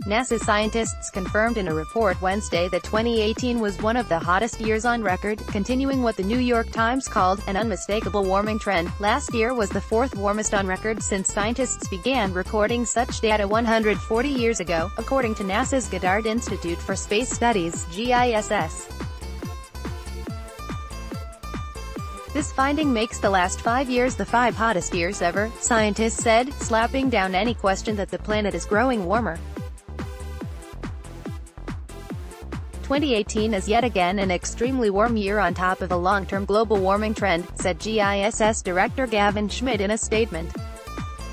NASA scientists confirmed in a report Wednesday that 2018 was one of the hottest years on record, continuing what the New York Times called an unmistakable warming trend. Last year was the fourth warmest on record since scientists began recording such data 140 years ago, according to NASA's Goddard Institute for Space Studies (GISS). This finding makes the last 5 years the 5 hottest years ever, scientists said, slapping down any question that the planet is growing warmer. 2018 is yet again an extremely warm year on top of a long-term global warming trend, said GISS Director Gavin Schmidt in a statement.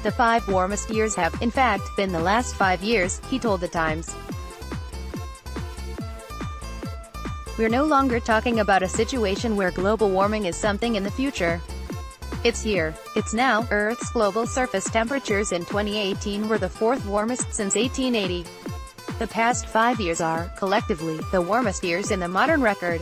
The 5 warmest years have, in fact, been the last 5 years, he told The Times. We're no longer talking about a situation where global warming is something in the future. It's here. It's now. Earth's global surface temperatures in 2018 were the 4th warmest since 1880. The past 5 years are, collectively, the warmest years in the modern record.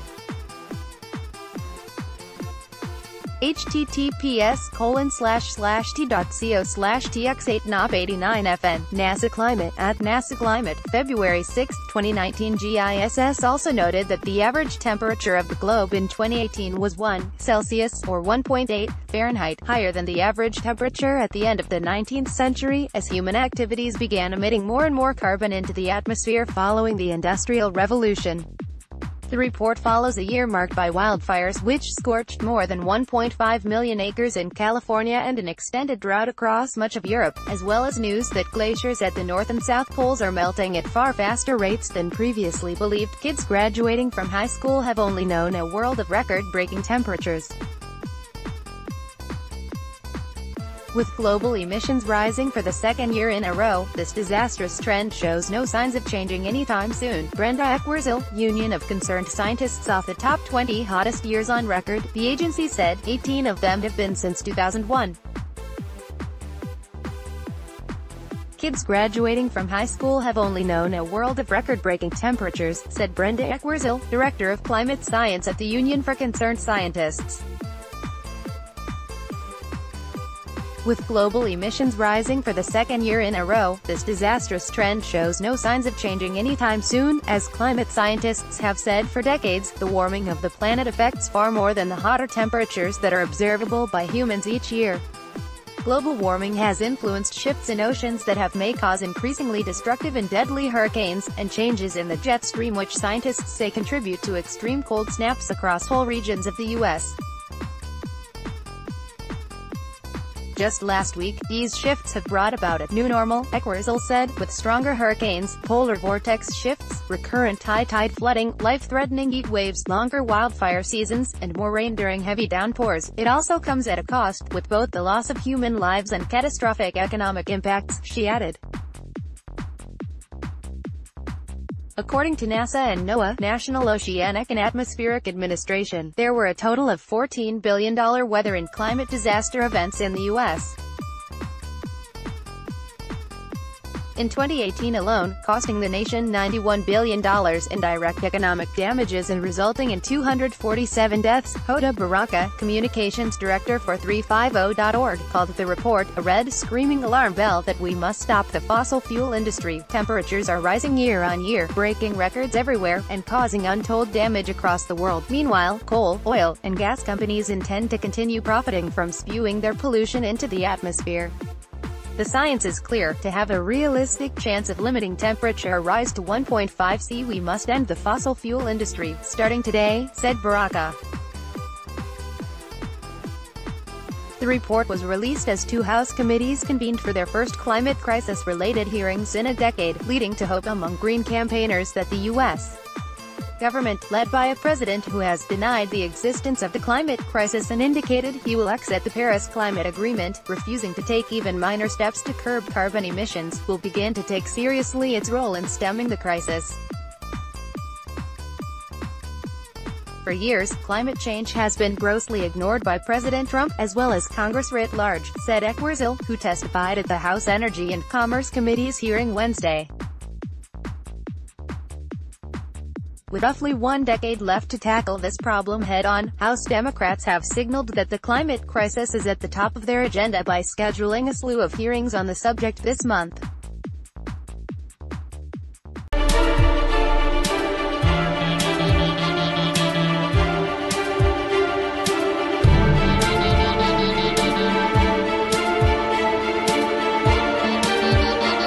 https://t.co/tx8nop89fn, NASA Climate, at NASA Climate, February 6, 2019. GISS also noted that the average temperature of the globe in 2018 was 1 Celsius, or 1.8 Fahrenheit, higher than the average temperature at the end of the 19th century, as human activities began emitting more and more carbon into the atmosphere following the Industrial Revolution. The report follows a year marked by wildfires which scorched more than 1.5 million acres in California and an extended drought across much of Europe, as well as news that glaciers at the North and South Poles are melting at far faster rates than previously believed. Kids graduating from high school have only known a world of record-breaking temperatures. With global emissions rising for the second year in a row, this disastrous trend shows no signs of changing anytime soon. Brenda Eckwurzel, Union of Concerned Scientists, off the top 20 hottest years on record, the agency said, 18 of them have been since 2001. Kids graduating from high school have only known a world of record-breaking temperatures, said Brenda Eckwurzel, Director of Climate Science at the Union for Concerned Scientists. With global emissions rising for the second year in a row, this disastrous trend shows no signs of changing anytime soon. As climate scientists have said for decades, the warming of the planet affects far more than the hotter temperatures that are observable by humans each year. Global warming has influenced shifts in oceans that may cause increasingly destructive and deadly hurricanes, and changes in the jet stream which scientists say contribute to extreme cold snaps across whole regions of the U.S. Just last week, these shifts have brought about a new normal, Eckwurzel said, with stronger hurricanes, polar vortex shifts, recurrent high tide flooding, life-threatening heat waves, longer wildfire seasons, and more rain during heavy downpours. It also comes at a cost, with both the loss of human lives and catastrophic economic impacts, she added. According to NASA and NOAA, National Oceanic and Atmospheric Administration, there were a total of $14 billion weather and climate disaster events in the U.S. in 2018 alone, costing the nation $91 billion in direct economic damages and resulting in 247 deaths. Hoda Baraka, communications director for 350.org, called the report a red, screaming alarm bell that we must stop the fossil fuel industry. Temperatures are rising year on year, breaking records everywhere, and causing untold damage across the world. Meanwhile, coal, oil, and gas companies intend to continue profiting from spewing their pollution into the atmosphere. The science is clear. To have a realistic chance of limiting temperature rise to 1.5 C, we must end the fossil fuel industry, starting today, said Baraka. The report was released as 2 House committees convened for their first climate crisis-related hearings in a decade, leading to hope among Green campaigners that the U.S. government, led by a president who has denied the existence of the climate crisis and indicated he will exit the Paris Climate Agreement, refusing to take even minor steps to curb carbon emissions, will begin to take seriously its role in stemming the crisis. For years, climate change has been grossly ignored by President Trump, as well as Congress writ large, said Eckwurzel, who testified at the House Energy and Commerce Committee's hearing Wednesday. With roughly 1 decade left to tackle this problem head-on, House Democrats have signaled that the climate crisis is at the top of their agenda by scheduling a slew of hearings on the subject this month.